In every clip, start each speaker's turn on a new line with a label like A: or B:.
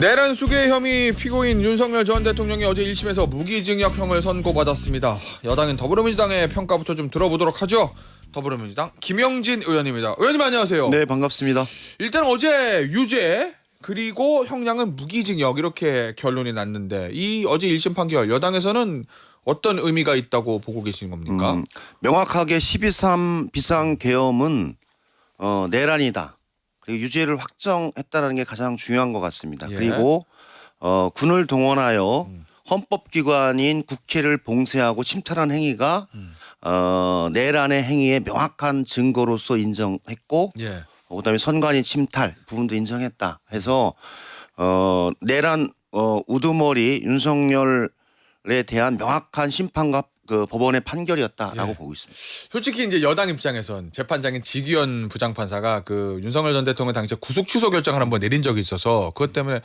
A: 내란 수괴 혐의 피고인 윤석열 전 대통령이 어제 1심에서 무기징역형을 선고받았습니다. 여당인 더불어민주당의 평가부터 좀 들어보도록 하죠. 더불어민주당 김영진 의원입니다. 의원님 안녕하세요.
B: 네, 반갑습니다.
A: 일단 어제 유죄 그리고 형량은 무기징역 이렇게 결론이 났는데 이 어제 1심 판결 여당에서는 어떤 의미가 있다고 보고 계신 겁니까?
B: 명확하게 12.3 비상계엄은 내란이다. 그리고 유죄를 확정했다는 게 가장 중요한 것 같습니다.
A: 예.
B: 그리고 군을 동원하여 헌법기관인 국회를 봉쇄하고 침탈한 행위가 내란의 행위의 명확한 증거로서 인정했고
A: 예.
B: 그다음에 선관위 침탈 부분도 인정했다 해서 내란 우두머리 윤석열에 대한 명확한 심판과 그 법원의 판결이었다라고
A: 예.
B: 보고 있습니다.
A: 솔직히 이제 여당 입장에선 재판장인 지기현 부장판사가 그 윤석열 전 대통령 당시에 구속 취소 결정을 한번 내린 적이 있어서 그것 때문에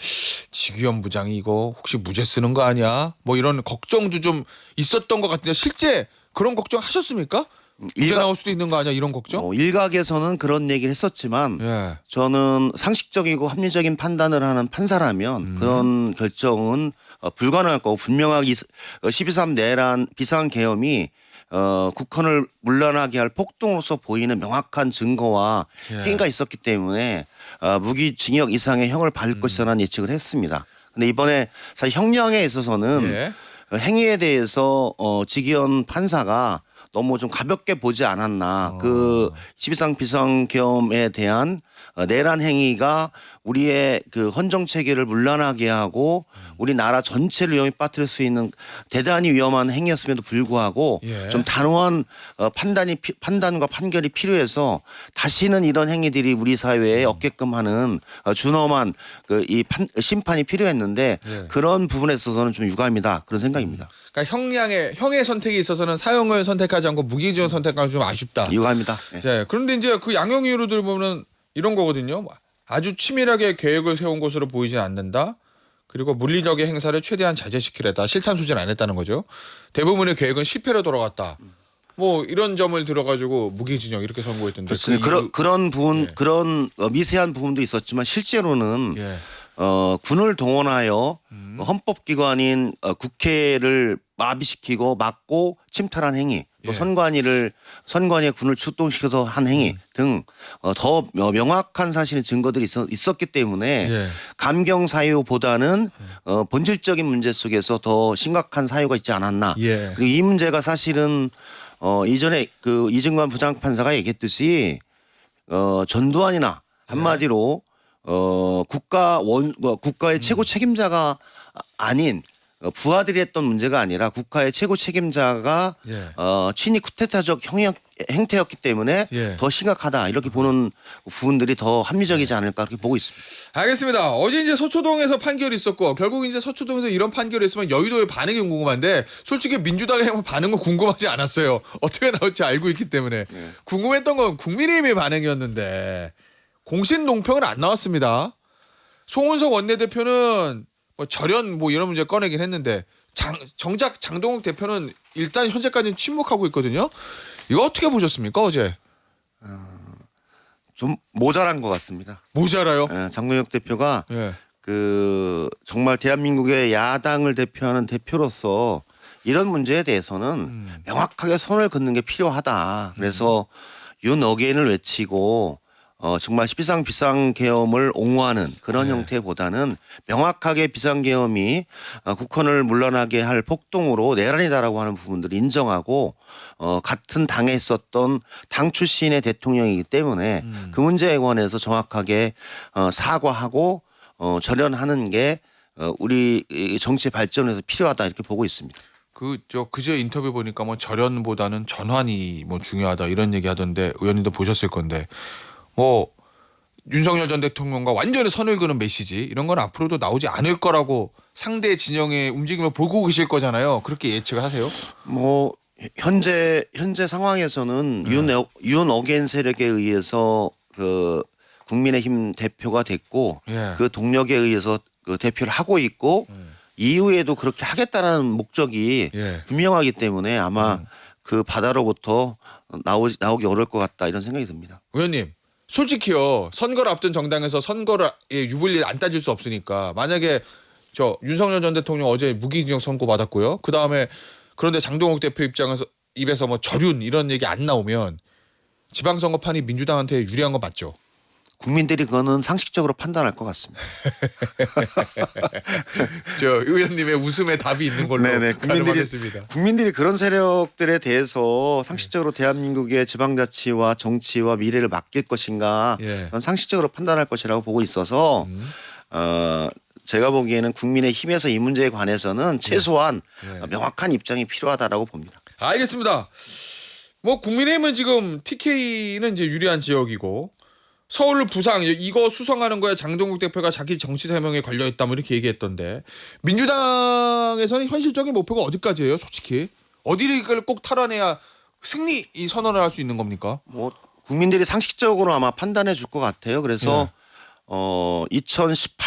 A: 지기현 부장이 이거 혹시 무죄 쓰는 거 아니야? 뭐 이런 걱정도 좀 있었던 것 같은데 실제 그런 걱정 하셨습니까? 무죄 나올 수도 있는 거 아니야 이런 걱정?
B: 일각에서는 그런 얘기를 했었지만
A: 예.
B: 저는 상식적이고 합리적인 판단을 하는 판사라면 그런 결정은 불가능할 거고 분명하게 12.3 내란 비상계엄이 국헌을 문란하게 할 폭동으로서 보이는 명확한 증거와
A: 예.
B: 행위가 있었기 때문에 무기징역 이상의 형을 받을 것이라는 예측을 했습니다. 근데 이번에 사실 형량에 있어서는
A: 예.
B: 행위에 대해서 지기현 판사가 너무 좀 가볍게 보지 않았나. 그 12.3 비상계엄에 대한 내란 행위가 우리의 그 헌정 체계를 문란하게 하고 우리나라 전체를 위험에 빠뜨릴 수 있는 대단히 위험한 행위였음에도 불구하고
A: 예.
B: 좀 단호한 판단과 판결이 필요해서 다시는 이런 행위들이 우리 사회에 없게끔 하는 준엄한 이 심판이 필요했는데
A: 예.
B: 그런 부분에 있어서는 좀 유감이다 그런 생각입니다.
A: 그러니까 형의 선택에 있어서는 사형을 선택하지 않고 무기징역 선택하기 좀 아쉽다.
B: 유감입니다. 네.
A: 네, 그런데 이제 그 양형 이유를 보면 이런 거거든요. 아주 치밀하게 계획을 세운 것으로 보이진 않는다. 그리고 물리력의 행사를 최대한 자제시키려다 실탄 소진 안 했다는 거죠. 대부분의 계획은 실패로 돌아갔다. 뭐 이런 점을 들어가지고 무기징역 이렇게 선고했던데.
B: 그런 부분
A: 예.
B: 그런 미세한 부분도 있었지만 실제로는
A: 예.
B: 군을 동원하여 헌법기관인 국회를 마비시키고 막고 침탈한 행위, 또
A: 예.
B: 선관위의 군을 출동시켜서 한 행위 등 더 명확한 사실의 증거들이 있었기 때문에
A: 예.
B: 감경 사유보다는 본질적인 문제 속에서 더 심각한 사유가 있지 않았나.
A: 예.
B: 그리고 이 문제가 사실은 이전에 그 이승관 부장판사가 얘기했듯이 전두환이나 한마디로 국가의 최고 책임자가 아닌 부하들이 했던 문제가 아니라 국가의 최고 책임자가
A: 예.
B: 친위 쿠데타적 행태였기 때문에
A: 예.
B: 더 심각하다 이렇게 보는 부분들이 더 합리적이지 않을까 그렇게 보고 있습니다.
A: 알겠습니다. 어제 이제 서초동에서 판결이 있었고 결국 이제 서초동에서 이런 판결이 있으면 여의도의 반응이 궁금한데 솔직히 민주당의 반응은 궁금하지 않았어요. 어떻게 나올지 알고 있기 때문에 궁금했던 건 국민의힘의 반응이었는데 공신 논평은 안 나왔습니다. 송은석 원내대표는 뭐 절연 뭐 이런 문제 꺼내긴 했는데 정작 장동욱 대표는 일단 현재까지는 침묵하고 있거든요. 이거 어떻게 보셨습니까 어제?
B: 좀 모자란 것 같습니다.
A: 모자라요?
B: 장동혁 대표가
A: 예.
B: 그 정말 대한민국의 야당을 대표하는 대표로서 이런 문제에 대해서는 명확하게 선을 긋는 게 필요하다. 그래서 윤 어게인을 외치고 정말 12.3 비상계엄을 옹호하는 그런 형태보다는 명확하게 비상계엄이 국헌을 문란하게 할 폭동으로 내란이다라고 하는 부분들을 인정하고 같은 당에 있었던 당 출신의 대통령이기 때문에 그 문제에 관해서 정확하게 사과하고 절연하는 게 우리 정치 발전에서 필요하다 이렇게 보고 있습니다.
A: 그제 인터뷰 보니까 뭐 절연보다는 전환이 뭐 중요하다 이런 얘기 하던데 의원님도 보셨을 건데 뭐 윤석열 전 대통령과 완전히 선을 그는 메시지 이런 건 앞으로도 나오지 않을 거라고 상대 진영의 움직임을 보고 계실 거잖아요. 그렇게 예측을 하세요?
B: 뭐 현재 상황에서는 윤 어게인 세력에 의해서 그 국민의힘 대표가 됐고
A: 예.
B: 그 동력에 의해서 그 대표를 하고 있고 이후에도 그렇게 하겠다라는 목적이
A: 예.
B: 분명하기 때문에 아마 그 바다로부터 나오기 어려울 것 같다 이런 생각이 듭니다.
A: 의원님 솔직히요. 선거를 앞둔 정당에서 선거를 유불리 안 따질 수 없으니까 만약에 저 윤석열 전 대통령 어제 무기징역 선고 받았고요. 그 다음에 그런데 장동욱 대표 입에서 뭐 절윤 이런 얘기 안 나오면 지방선거판이 민주당한테 유리한 건 맞죠?
B: 국민들이 그거는 상식적으로 판단할 것 같습니다.
A: 저 의원님의 웃음에 답이 있는 걸로
B: 네네.
A: 가름하겠습니다.
B: 국민들이 그런 세력들에 대해서 상식적으로 대한민국의 지방자치와 정치와 미래를 맡길 것인가
A: 예.
B: 저는 상식적으로 판단할 것이라고 보고 있어서 제가 보기에는 국민의 힘에서 이 문제에 관해서는 최소한
A: 예.
B: 명확한 입장이 필요하다라고 봅니다.
A: 알겠습니다. 뭐 국민의힘은 지금 TK는 이제 유리한 지역이고 서울, 부산 이거 수성하는 거에 장동욱 대표가 자기 정치 사명에 걸려 있다 뭐 이렇게 얘기했던데 민주당에서는 현실적인 목표가 어디까지예요? 솔직히 어디를 꼭 탈환해야 승리 이 선언을 할 수 있는 겁니까?
B: 뭐 국민들이 상식적으로 아마 판단해 줄 것 같아요. 그래서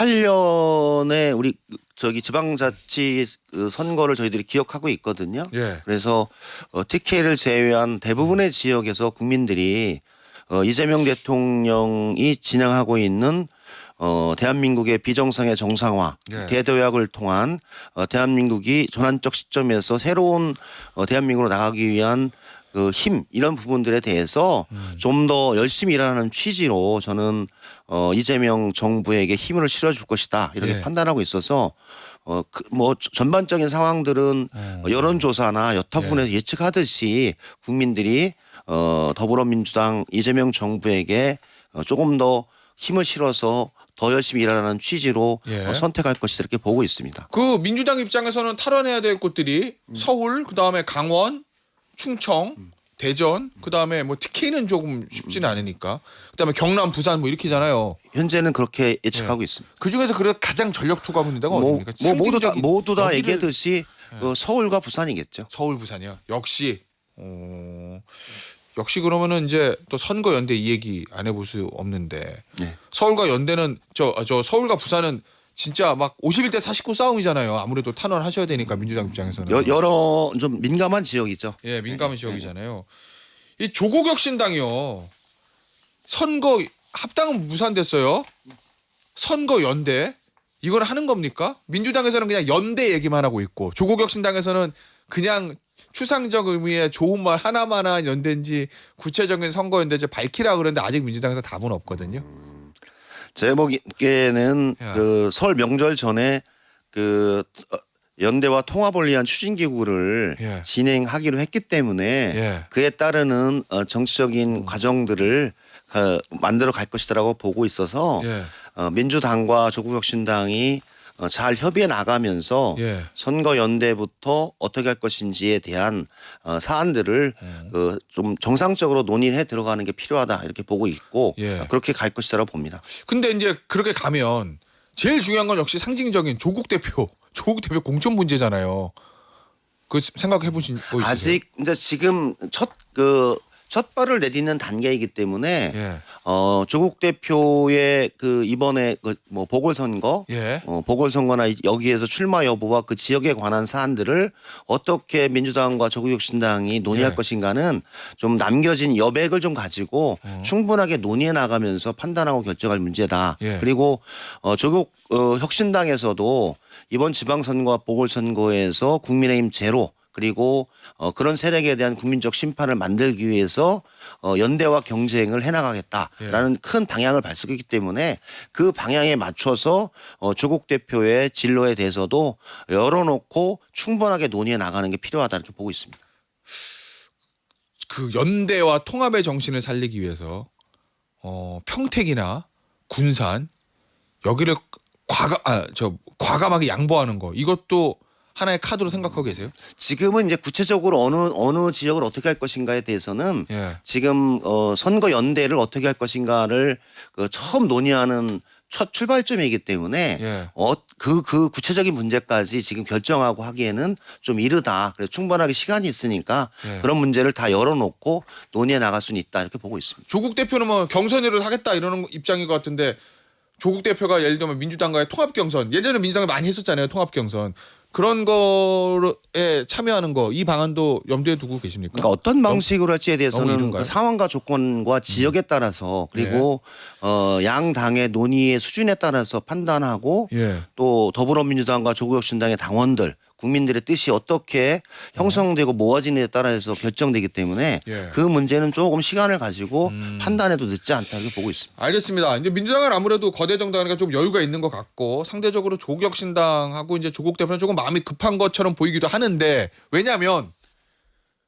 B: 2018년에 우리 저기 지방자치 선거를 저희들이 기억하고 있거든요.
A: 예.
B: 그래서 TK를 제외한 대부분의 지역에서 국민들이 이재명 대통령이 진행하고 있는 대한민국의 비정상의 정상화,
A: 예.
B: 대도약을 통한 대한민국이 전환적 시점에서 새로운 대한민국으로 나가기 위한 그 힘 이런 부분들에 대해서 좀 더 열심히 일하는 취지로 저는 이재명 정부에게 힘을 실어줄 것이다 이렇게
A: 예.
B: 판단하고 있어서 뭐 전반적인 상황들은 여론조사나 여타 부분에서 예측하듯이 국민들이 더불어민주당 이재명 정부에게 조금 더 힘을 실어서 더 열심히 일하라는 취지로
A: 예.
B: 선택할 것이다 이렇게 보고 있습니다.
A: 그 민주당 입장에서는 탈환해야 될 곳들이 서울, 그다음에 강원, 충청, 대전, 그다음에 뭐 TK는 조금 쉽지는 않으니까. 그다음에 경남, 부산 뭐 이렇게잖아요.
B: 현재는 그렇게 예측하고 있습니다.
A: 그 중에서 그래 가장 전력 투구하고 있는 데가
B: 뭐,
A: 어디입니까?
B: 뭐 모두 다
A: 여기를-
B: 얘기했듯이 서울과 부산이겠죠.
A: 서울, 부산이요. 역시 역시 그러면은 이제 또 선거 연대 이 얘기 안 해볼 수 없는데
B: 네.
A: 서울과 연대는 저 서울과 부산은 진짜 막 51대 49 싸움이잖아요. 아무래도 탄원하셔야 되니까 민주당 입장에서는
B: 여러 좀 민감한 지역이죠.
A: 예 민감한 지역이잖아요. 이 조국혁신당이요 선거 합당은 무산됐어요. 선거 연대 이걸 하는 겁니까? 민주당에서는 그냥 연대 얘기만 하고 있고 조국혁신당에서는 그냥 추상적 의미의 좋은 말 하나만 한 연대인지 구체적인 선거 연대인지 밝히라 그러는데 아직 민주당에서 답은 없거든요.
B: 제 보기에는
A: 야.
B: 그 설 명절 전에 그 연대와 통합을 위한 추진 기구를
A: 예.
B: 진행하기로 했기 때문에
A: 예.
B: 그에 따르는 정치적인 과정들을 만들어 갈 것이라고 보고 있어서
A: 예.
B: 민주당과 조국혁신당이 잘 협의해 나가면서
A: 예.
B: 선거 연대부터 어떻게 할 것인지에 대한 사안들을 좀 정상적으로 논의해 들어가는 게 필요하다 이렇게 보고 있고
A: 예.
B: 그렇게 갈 것이라고 봅니다.
A: 근데 이제 그렇게 가면 제일 중요한 건 역시 상징적인 조국 대표 공천 문제잖아요. 그 생각해 보신 거 있으세요?
B: 아직 이제 지금 첫 발을 내딛는 단계이기 때문에
A: 예.
B: 조국 대표의 그 이번에 그 뭐 보궐선거
A: 예.
B: 보궐선거나 여기에서 출마 여부와 그 지역에 관한 사안들을 어떻게 민주당과 조국혁신당이 논의할
A: 예.
B: 것인가는 좀 남겨진 여백을 좀 가지고 충분하게 논의해 나가면서 판단하고 결정할 문제다.
A: 예.
B: 그리고 조국 혁신당에서도 이번 지방선거와 보궐선거에서 국민의힘 제로 그리고 그런 세력에 대한 국민적 심판을 만들기 위해서 연대와 경쟁을 해나가겠다라는 큰 방향을 밝혔기 때문에 그 방향에 맞춰서 조국 대표의 진로에 대해서도 열어놓고 충분하게 논의해 나가는 게 필요하다 이렇게 보고 있습니다.
A: 그 연대와 통합의 정신을 살리기 위해서 평택이나 군산 여기를 과감하게 양보하는 거 이것도 하나의 카드로 생각하고 계세요?
B: 지금은 이제 구체적으로 어느 지역을 어떻게 할 것인가에 대해서는
A: 예.
B: 지금 선거 연대를 어떻게 할 것인가를 처음 논의하는 첫 출발점이기 때문에
A: 예.
B: 그 구체적인 문제까지 지금 결정하고 하기에는 좀 이르다. 그래서 충분하게 시간이 있으니까
A: 예.
B: 그런 문제를 다 열어놓고 논의해 나갈 수는 있다 이렇게 보고 있습니다.
A: 조국 대표는 뭐 경선으로 하겠다 이러는 입장인 것 같은데 조국 대표가 예를 들면 민주당과의 통합 경선 예전에 민주당이 많이 했었잖아요. 통합 경선 그런 거에 참여하는 거 이 방안도 염두에 두고 계십니까?
B: 그러니까 어떤 방식으로 할지에 대해서는
A: 이른가요?
B: 그 상황과 조건과 지역에 따라서 그리고 양 당의 논의의 수준에 따라서 판단하고
A: 예.
B: 또 더불어민주당과 조국혁신당의 당원들 국민들의 뜻이 어떻게 형성되고 모아지느냐에 따라서 결정되기 때문에
A: 예.
B: 그 문제는 조금 시간을 가지고 판단해도 늦지 않다 이렇게 보고 있습니다.
A: 알겠습니다. 이제 민주당은 아무래도 거대 정당이니까 좀 여유가 있는 것 같고 상대적으로 조국혁신당하고 이제 조국 대표는 조금 마음이 급한 것처럼 보이기도 하는데 왜냐하면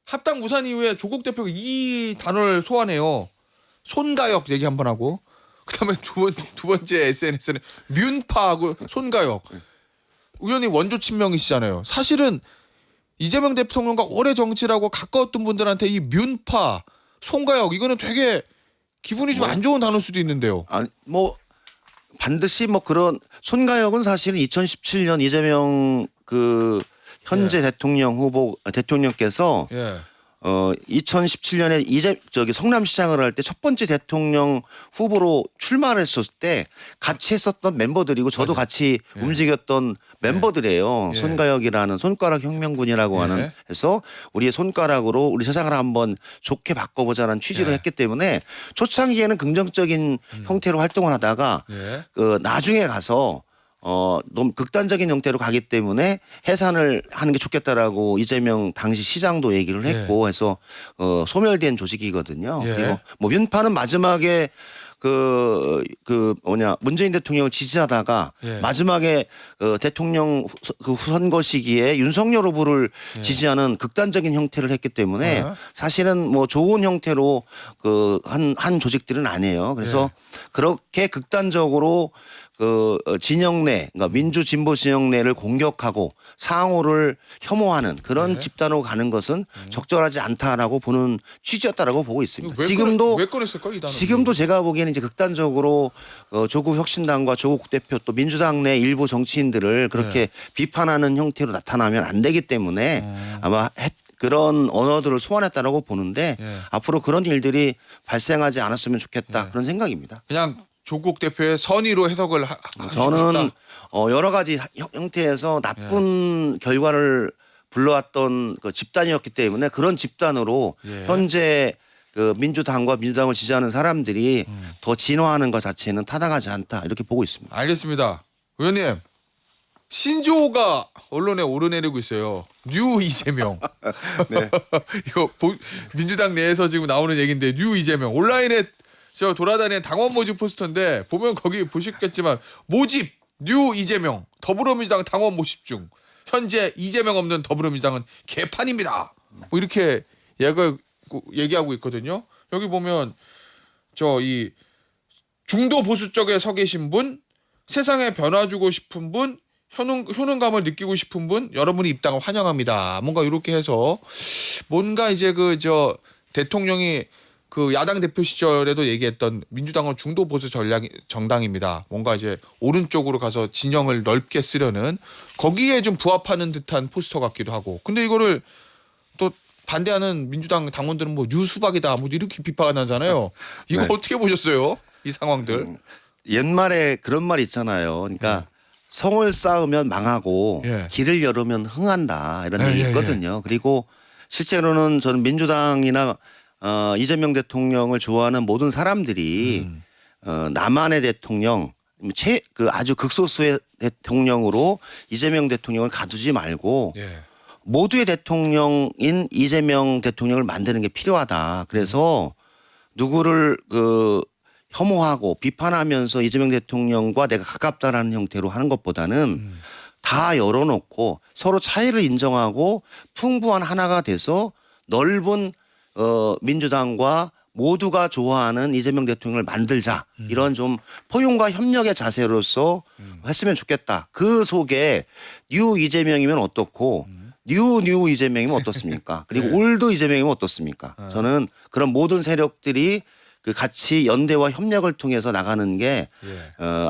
A: 합당 무산 이후에 조국 대표가 이 단어를 소환해요. 손가역 얘기 한번 하고 그다음에 두 번째 SNS는 뮨파하고 손가역. 의원님 원조 친명이시잖아요. 사실은 이재명 대통령과 오래 정치라고 가까웠던 분들한테 이 뮨파, 손가역 이거는 되게 기분이 좀 안 좋은 단어일 수도 있는데요.
B: 아니 뭐 반드시 뭐 그런 손가역은 사실은 2017년 이재명 그 현재 대통령께서
A: 예.
B: 2017년에 성남시장을 할 때 첫 번째 대통령 후보로 출마를 했었을 때 같이 했었던 멤버들이고 저도 같이 움직였던 멤버들이에요.
A: 예.
B: 손가역이라는 손가락 혁명군이라고 하는 해서 우리의 손가락으로 우리 세상을 한번 좋게 바꿔보자는 취지로 했기 때문에 초창기에는 긍정적인 형태로 활동을 하다가
A: 예.
B: 나중에 가서 너무 극단적인 형태로 가기 때문에 해산을 하는 게 좋겠다라고 이재명 당시 시장도 얘기를 했고 해서 소멸된 조직이거든요.
A: 예.
B: 그리고 뭐 뮨파는 마지막에 문재인 대통령을 지지하다가
A: 예.
B: 마지막에 대통령 그 선거 시기에 윤석열 후보를 지지하는 극단적인 형태를 했기 때문에 사실은 뭐 좋은 형태로 한 조직들은 아니에요. 그래서 그렇게 극단적으로 진영 내, 그러니까 민주 진보 진영 내를 공격하고 상호를 혐오하는 그런 집단으로 가는 것은 적절하지 않다라고 보는 취지였다라고 보고 있습니다.
A: 왜 꺼냈을까요, 이 단어?
B: 지금도 제가 보기에는 이제 극단적으로 조국 혁신당과 조국 대표 또 민주당 내 일부 정치인들을 그렇게 비판하는 형태로 나타나면 안 되기 때문에 아마 그런 언어들을 소환했다라고 보는데 앞으로 그런 일들이 발생하지 않았으면 좋겠다 그런 생각입니다.
A: 그냥 조국 대표의 선의로 해석을
B: 저는 여러 가지 형태에서 나쁜 결과를 불러왔던 그 집단이었기 때문에 그런 집단으로 현재 그 민주당과 민주당을 지지하는 사람들이 더 진화하는 것 자체는 타당하지 않다 이렇게 보고 있습니다.
A: 알겠습니다. 의원님 신조어가 언론에 오르내리고 있어요. 뉴 이재명.
B: 네.
A: 이거 민주당 내에서 지금 나오는 얘기인데 뉴 이재명 온라인에 저 돌아다니는 당원 모집 포스터인데 보면 거기 보시겠지만 모집 뉴 이재명 더불어민주당 당원 모집 중 현재 이재명 없는 더불어민주당은 개판입니다. 뭐 이렇게 얘기하고 있거든요. 여기 보면 저 이 중도 보수 쪽에 서 계신 분, 세상에 변화 주고 싶은 분, 효능감을 느끼고 싶은 분, 여러분이 입당을 환영합니다. 뭔가 이렇게 해서 뭔가 이제 대통령이 그 야당 대표 시절에도 얘기했던 민주당은 중도 보수 정당입니다. 뭔가 이제 오른쪽으로 가서 진영을 넓게 쓰려는 거기에 좀 부합하는 듯한 포스터 같기도 하고. 근데 이거를 또 반대하는 민주당 당원들은 뭐 뉴수박이다 뭐 이렇게 비판하잖아요. 이거
B: 네.
A: 어떻게 보셨어요? 이 상황들.
B: 옛말에 그런 말 있잖아요. 그러니까 성을 쌓으면 망하고 길을 열으면 흥한다 이런 얘기 있거든요. 그리고 실제로는 저는 민주당이나 이재명 대통령을 좋아하는 모든 사람들이 나만의 대통령 아주 극소수의 대통령으로 이재명 대통령을 가두지 말고 모두의 대통령인 이재명 대통령을 만드는 게 필요하다. 그래서 누구를 혐오하고 비판하면서 이재명 대통령과 내가 가깝다라는 형태로 하는 것보다는 다 열어놓고 서로 차이를 인정하고 풍부한 하나가 돼서 넓은 민주당과 모두가 좋아하는 이재명 대통령을 만들자 이런 좀 포용과 협력의 자세로서 했으면 좋겠다. 그 속에 뉴 이재명이면 어떻고 뉴 이재명이면 어떻습니까? 그리고 올드 이재명이면 어떻습니까? 저는 그런 모든 세력들이 그 같이 연대와 협력을 통해서 나가는 게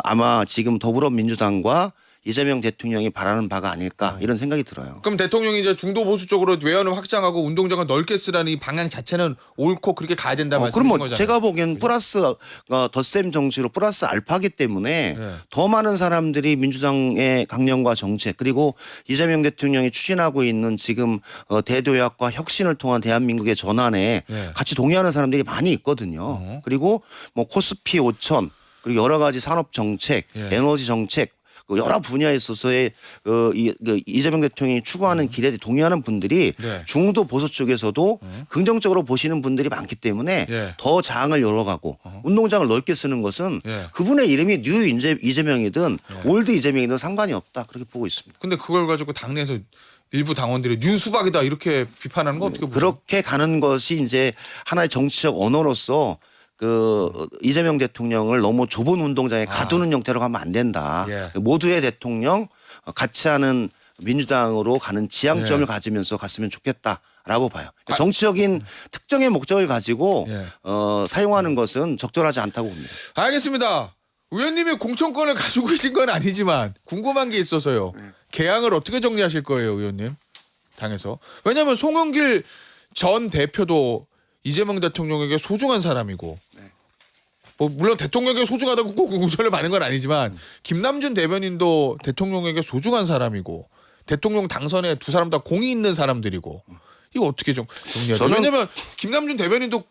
B: 아마 지금 더불어민주당과 이재명 대통령이 바라는 바가 아닐까 이런 생각이 들어요.
A: 그럼 대통령이 이제 중도 보수 쪽으로 외연을 확장하고 운동장을 넓게 쓰라는 이 방향 자체는 옳고 그렇게 가야 된다
B: 그럼
A: 말씀이신
B: 뭐
A: 거잖아요.
B: 제가 보기엔 플러스 덧셈 정치로 플러스 알파기 때문에
A: 네.
B: 더 많은 사람들이 민주당의 강령과 정책 그리고 이재명 대통령이 추진하고 있는 지금 대도약과 혁신을 통한 대한민국의 전환에
A: 네.
B: 같이 동의하는 사람들이 많이 있거든요. 그리고 뭐 코스피 5천 그리고 여러 가지 산업 정책, 에너지 정책 그 여러 분야에 있어서의 이재명 대통령이 추구하는 길에 동의하는 분들이
A: 네.
B: 중도 보수 쪽에서도 긍정적으로 보시는 분들이 많기 때문에
A: 예.
B: 더 장을 열어가고 운동장을 넓게 쓰는 것은
A: 예.
B: 그분의 이름이 뉴 이재명이든 올드 이재명이든 상관이 없다 그렇게 보고 있습니다.
A: 근데 그걸 가지고 당내에서 일부 당원들이 뉴수박이다 이렇게 비판하는 건 어떻게 보세요?
B: 그렇게 가는 것이 이제 하나의 정치적 언어로서 이재명 대통령을 너무 좁은 운동장에 가두는 형태로 가면 안 된다.
A: 예.
B: 모두의 대통령 같이 하는 민주당으로 가는 지향점을
A: 예.
B: 가지면서 갔으면 좋겠다라고 봐요. 정치적인 특정의 목적을 가지고
A: 예.
B: 사용하는 것은 적절하지 않다고 봅니다.
A: 알겠습니다. 의원님이 공천권을 가지고 계신 건 아니지만 궁금한 게 있어서요. 개항을 어떻게 정리하실 거예요, 의원님? 당에서. 왜냐하면 송영길 전 대표도 이재명 대통령에게 소중한 사람이고 뭐 물론 대통령에게 소중하다고 꼭 우선을 받는 건 아니지만 김남준 대변인도 대통령에게 소중한 사람이고 대통령 당선에 두 사람 다 공이 있는 사람들이고 이거 어떻게 정리해야 돼요? 왜냐하면 김남준 대변인도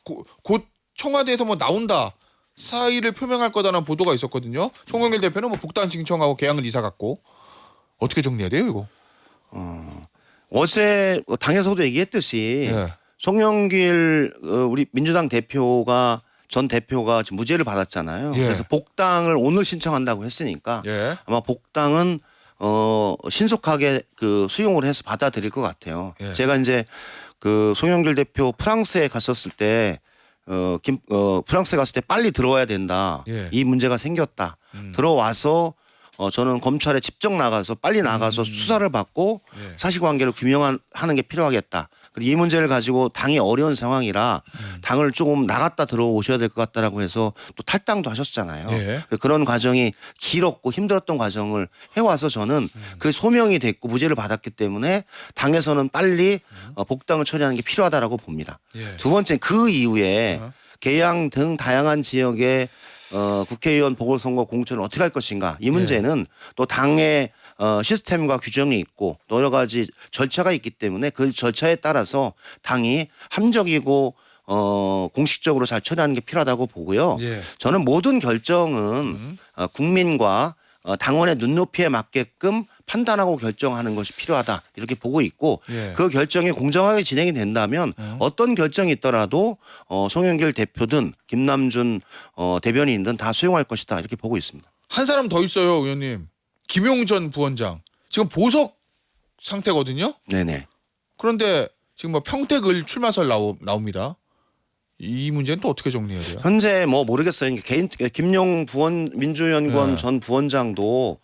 A: 곧 청와대에서 뭐 나온다 사의를 표명할 거다라는 보도가 있었거든요. 송영길 대표는 뭐 복당 신청하고 개항을 이사 갔고 어떻게 정리해야 돼요 이거?
B: 어제 당에서도 얘기했듯이
A: 예.
B: 송영길 우리 민주당 전 대표가 지금 무죄를 받았잖아요.
A: 예.
B: 그래서 복당을 오늘 신청한다고 했으니까
A: 예.
B: 아마 복당은 신속하게 수용을 해서 받아들일 것 같아요.
A: 예.
B: 제가 이제 송영길 대표 프랑스에 갔었을 때 프랑스에 갔을 때 빨리 들어와야 된다.
A: 예.
B: 이 문제가 생겼다. 들어와서 저는 검찰에 직접 나가서 빨리 나가서 수사를 받고
A: 예.
B: 사실관계를 규명하는 게 필요하겠다. 그리고 이 문제를 가지고 당이 어려운 상황이라 당을 조금 나갔다 들어오셔야 될 것 같다라고 해서 또 탈당도 하셨잖아요.
A: 예.
B: 그런 과정이 길었고 힘들었던 과정을 해와서 저는 그 소명이 됐고 무죄를 받았기 때문에 당에서는 빨리 복당을 처리하는 게 필요하다라고 봅니다.
A: 예.
B: 두 번째 그 이후에 계양 등 다양한 지역의 국회의원 보궐선거 공천을 어떻게 할 것인가 이 문제는 또 당의 시스템과 규정이 있고 또 여러 가지 절차가 있기 때문에 그 절차에 따라서 당이 합리적이고 공식적으로 잘 처리하는 게 필요하다고 보고요.
A: 예.
B: 저는 모든 결정은 국민과 당원의 눈높이에 맞게끔 판단하고 결정하는 것이 필요하다 이렇게 보고 있고
A: 예.
B: 그 결정이 공정하게 진행이 된다면 어떤 결정이 있더라도 송영길 대표든 김남준 대변인든 다 수용할 것이다 이렇게 보고 있습니다.
A: 한 사람 더 있어요, 의원님. 김용 전 부원장. 지금 보석 상태거든요.
B: 네네.
A: 그런데 지금 뭐 평택을 출마설 나옵니다. 이 문제는 또 어떻게 정리해야 돼요?
B: 현재 뭐 모르겠어요. 김용 민주연구원
A: 네.
B: 전 부원장도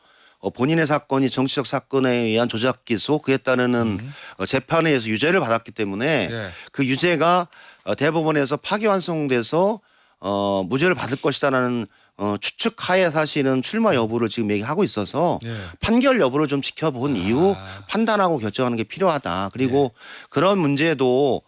B: 본인의 사건이 정치적 사건에 의한 조작 기소 그에 따르는 재판에 의해서 유죄를 받았기 때문에
A: 네.
B: 그 유죄가 대법원에서 파기환송돼서 무죄를 받을 것이다라는 추측하에 사실은 출마 여부를 지금 얘기하고 있어서
A: 네.
B: 판결 여부를 좀 지켜본 이후 판단하고 결정하는 게 필요하다. 그리고 그런 문제도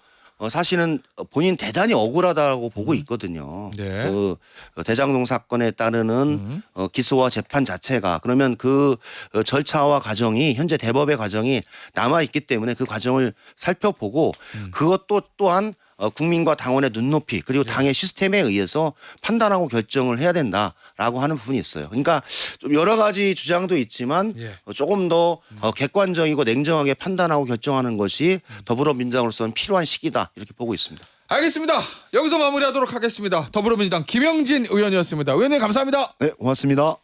B: 사실은 본인 대단히 억울하다고 보고 있거든요.
A: 네.
B: 그 대장동 사건에 따르는 기소와 재판 자체가 그러면 그 절차와 과정이 현재 대법의 과정이 남아 있기 때문에 그 과정을 살펴보고 그것도 또한 국민과 당원의 눈높이 그리고 당의 시스템에 의해서 판단하고 결정을 해야 된다라고 하는 부분이 있어요. 그러니까 좀 여러 가지 주장도 있지만
A: 예.
B: 조금 더 객관적이고 냉정하게 판단하고 결정하는 것이 더불어민주당으로서는 필요한 시기다 이렇게 보고 있습니다.
A: 알겠습니다. 여기서 마무리하도록 하겠습니다. 더불어민주당 김영진 의원이었습니다. 의원님 감사합니다.
B: 네, 고맙습니다.